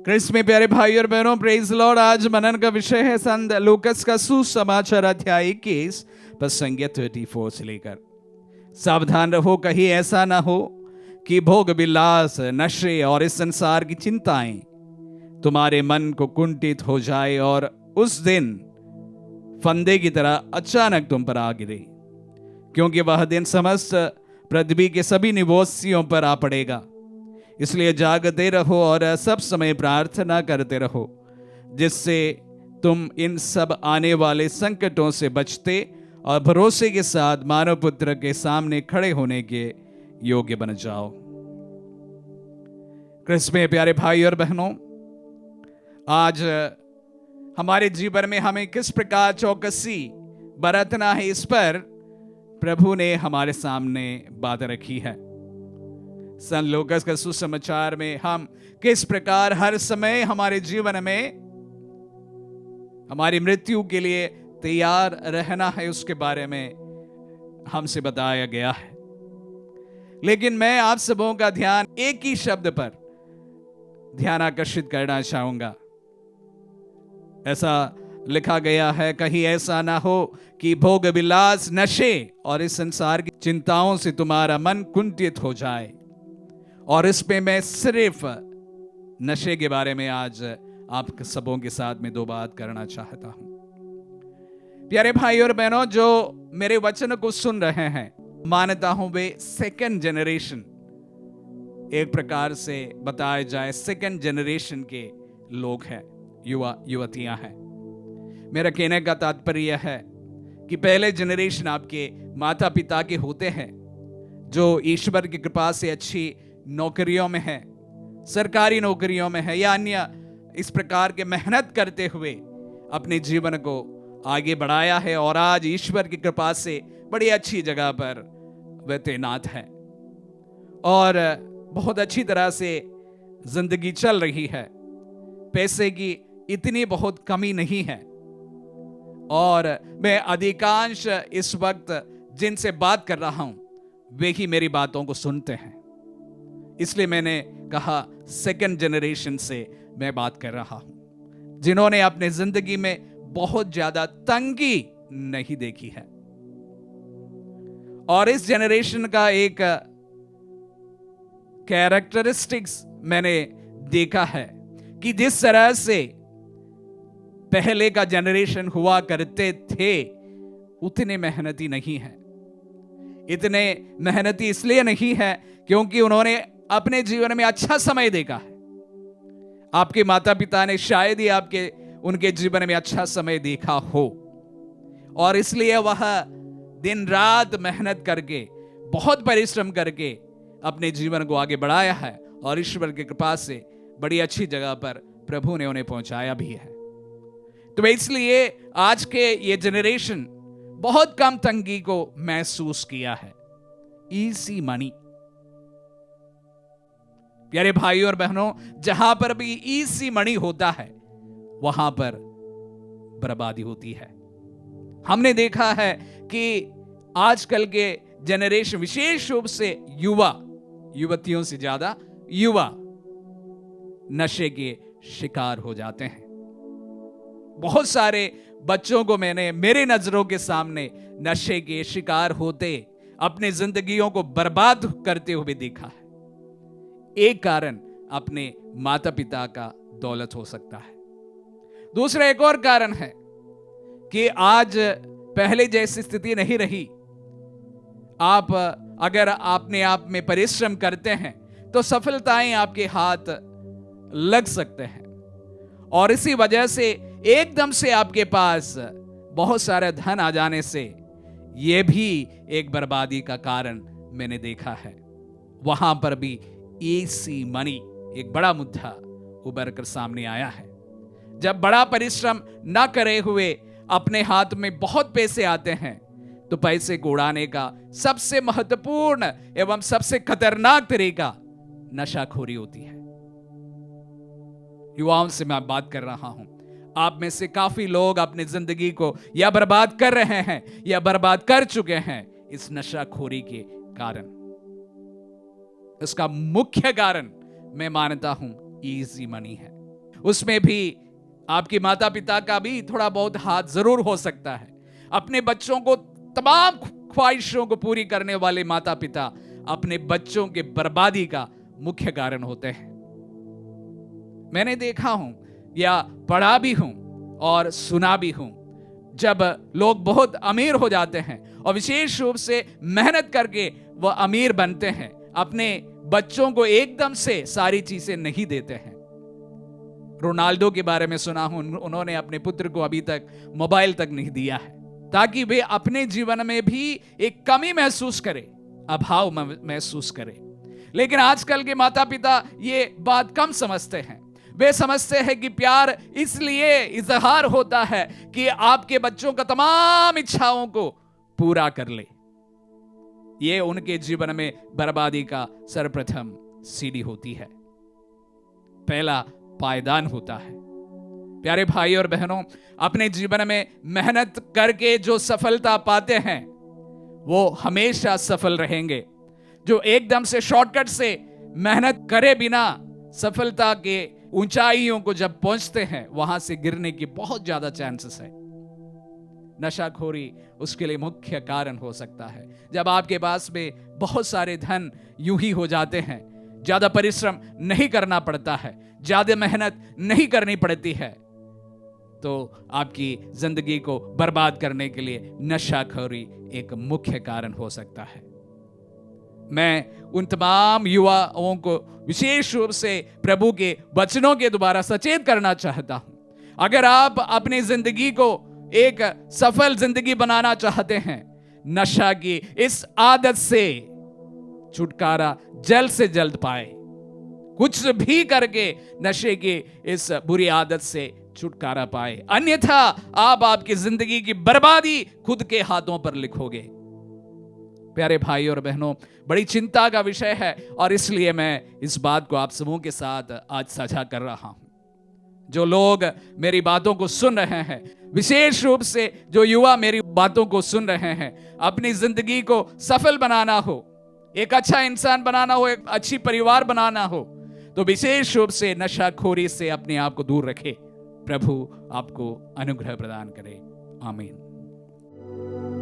क्रिस्त में प्यारे भाई और बहनों, प्रेज लॉर्ड। आज मनन का विषय है संत लूकस का सुसमाचार अध्याय 21 पद संख्या 34 से लेकर। सावधान रहो, कहीं ऐसा ना हो कि भोग विलास, नशे और इस संसार की चिंताएं तुम्हारे मन को कुंठित हो जाए और उस दिन फंदे की तरह अचानक तुम पर आ गिरे, क्योंकि वह दिन समस्त पृथ्वी के सभी निवासियों पर आ पड़ेगा। इसलिए जागते रहो और सब समय प्रार्थना करते रहो, जिससे तुम इन सब आने वाले संकटों से बचते और भरोसे के साथ मानव पुत्र के सामने खड़े होने के योग्य बन जाओ। क्रिस्त में प्यारे भाई और बहनों, आज हमारे जीवन में हमें किस प्रकार चौकसी बरतना है, इस पर प्रभु ने हमारे सामने बात रखी है। संत लूकस का सुसमाचार में हम किस प्रकार हर समय हमारे जीवन में हमारी मृत्यु के लिए तैयार रहना है, उसके बारे में हमसे बताया गया है। लेकिन मैं आप सबों का ध्यान एक ही शब्द पर ध्यान आकर्षित करना चाहूंगा। ऐसा लिखा गया है, कहीं ऐसा ना हो कि भोग विलास, नशे और इस संसार की चिंताओं से तुम्हारा मन कुंठित हो जाए। और इस पे मैं सिर्फ नशे के बारे में आज आप सबों के साथ में दो बात करना चाहता हूं। प्यारे भाई और बहनों, जो मेरे वचन को सुन रहे हैं, मानता हूं वे सेकंड जनरेशन, एक प्रकार से बताया जाए सेकंड जनरेशन के लोग हैं, युवा युवतियां हैं। मेरा कहने का तात्पर्य है कि पहले जनरेशन आपके माता पिता के होते हैं, जो ईश्वर की कृपा से अच्छी नौकरियों में है, सरकारी नौकरियों में है या अन्य इस प्रकार के मेहनत करते हुए अपने जीवन को आगे बढ़ाया है और आज ईश्वर की कृपा से बड़ी अच्छी जगह पर वे तैनात हैं और बहुत अच्छी तरह से जिंदगी चल रही है। पैसे की इतनी बहुत कमी नहीं है और मैं अधिकांश इस वक्त जिनसे बात कर रहा हूं वे ही मेरी बातों को सुनते हैं। इसलिए मैंने कहा सेकंड जनरेशन से मैं बात कर रहा हूं, जिन्होंने अपने जिंदगी में बहुत ज्यादा तंगी नहीं देखी है। और इस जनरेशन का एक कैरेक्टरिस्टिक्स मैंने देखा है कि जिस तरह से पहले का जनरेशन हुआ करते थे, उतने मेहनती नहीं है। इतने मेहनती इसलिए नहीं है क्योंकि उन्होंने अपने जीवन में अच्छा समय देखा है। आपके माता पिता ने शायद ही उनके जीवन में अच्छा समय देखा हो और इसलिए वह दिन रात मेहनत करके, बहुत परिश्रम करके अपने जीवन को आगे बढ़ाया है और ईश्वर की कृपा से बड़ी अच्छी जगह पर प्रभु ने उन्हें पहुंचाया भी है। तो इसलिए आज के ये जनरेशन बहुत कम तंगी को महसूस किया है। इजी मनी, प्यारे भाई और बहनों, जहां पर भी इजी मनी होता है वहां पर बर्बादी होती है। हमने देखा है कि आजकल के जनरेशन, विशेष रूप से युवा, युवतियों से ज्यादा युवा नशे के शिकार हो जाते हैं। बहुत सारे बच्चों को मैंने मेरे नजरों के सामने नशे के शिकार होते, अपने जिंदगियों को बर्बाद करते हुए देखा है। एक कारण अपने माता पिता का दौलत हो सकता है। दूसरा एक और कारण है कि आज पहले जैसी स्थिति नहीं रही। आप अगर अपने आप में परिश्रम करते हैं तो सफलताएं आपके हाथ लग सकते हैं और इसी वजह से एकदम से आपके पास बहुत सारा धन आ जाने से यह भी एक बर्बादी का कारण मैंने देखा है। वहां पर भी इजी मनी एक बड़ा मुद्दा उभर कर सामने आया है। जब बड़ा परिश्रम न करे हुए अपने हाथ में बहुत पैसे आते हैं तो पैसे को उड़ाने का सबसे महत्वपूर्ण एवं सबसे खतरनाक तरीका नशाखोरी होती है। युवाओं से मैं बात कर रहा हूं। आप में से काफी लोग अपनी जिंदगी को या बर्बाद कर रहे हैं या बर्बाद कर चुके हैं इस नशाखोरी के कारण। इसका मुख्य कारण मैं मानता हूं इजी मनी है। उसमें भी आपके माता पिता का भी थोड़ा बहुत हाथ जरूर हो सकता है। अपने बच्चों को तमाम ख्वाहिशों को पूरी करने वाले माता पिता अपने बच्चों के बर्बादी का मुख्य कारण होते हैं। मैंने देखा हूं या पढ़ा भी हूं और सुना भी हूं, जब लोग बहुत अमीर हो जाते हैं और विशेष रूप से मेहनत करके वह अमीर बनते हैं, अपने बच्चों को एकदम से सारी चीजें नहीं देते हैं। रोनाल्डो के बारे में सुना हूं, उन्होंने अपने पुत्र को अभी तक मोबाइल तक नहीं दिया है, ताकि वे अपने जीवन में भी एक कमी महसूस करें, अभाव महसूस करें। लेकिन आजकल के माता पिता ये बात कम समझते हैं। वे समझते हैं कि प्यार इसलिए इजहार होता है कि आपके बच्चों का तमाम इच्छाओं को पूरा कर ले। ये उनके जीवन में बर्बादी का सर्वप्रथम सीढ़ी होती है, पहला पायदान होता है। प्यारे भाई और बहनों, अपने जीवन में मेहनत करके जो सफलता पाते हैं वो हमेशा सफल रहेंगे। जो एकदम से शॉर्टकट से मेहनत करे बिना सफलता के ऊंचाइयों को जब पहुंचते हैं, वहां से गिरने की बहुत ज्यादा चांसेस है। नशाखोरी उसके लिए मुख्य कारण हो सकता है। जब आपके पास में बहुत सारे धन यूं ही हो जाते हैं, ज्यादा परिश्रम नहीं करना पड़ता है, ज्यादा मेहनत नहीं करनी पड़ती है, तो आपकी जिंदगी को बर्बाद करने के लिए नशाखोरी एक मुख्य कारण हो सकता है। मैं उन तमाम युवाओं को विशेष रूप से प्रभु के वचनों के द्वारा सचेत करना चाहता हूं। अगर आप अपनी जिंदगी को एक सफल जिंदगी बनाना चाहते हैं, नशा की इस आदत से छुटकारा जल्द से जल्द पाए। कुछ भी करके नशे की इस बुरी आदत से छुटकारा पाए, अन्यथा आप आपकी जिंदगी की बर्बादी खुद के हाथों पर लिखोगे। प्यारे भाई और बहनों, बड़ी चिंता का विषय है और इसलिए मैं इस बात को आप समूह के साथ आज साझा कर रहा हूं। जो लोग मेरी बातों को सुन रहे हैं, विशेष रूप से जो युवा मेरी बातों को सुन रहे हैं, अपनी जिंदगी को सफल बनाना हो, एक अच्छा इंसान बनाना हो, एक अच्छी परिवार बनाना हो, तो विशेष रूप से नशाखोरी से अपने आप को दूर रखे। प्रभु आपको अनुग्रह प्रदान करे। आमीन।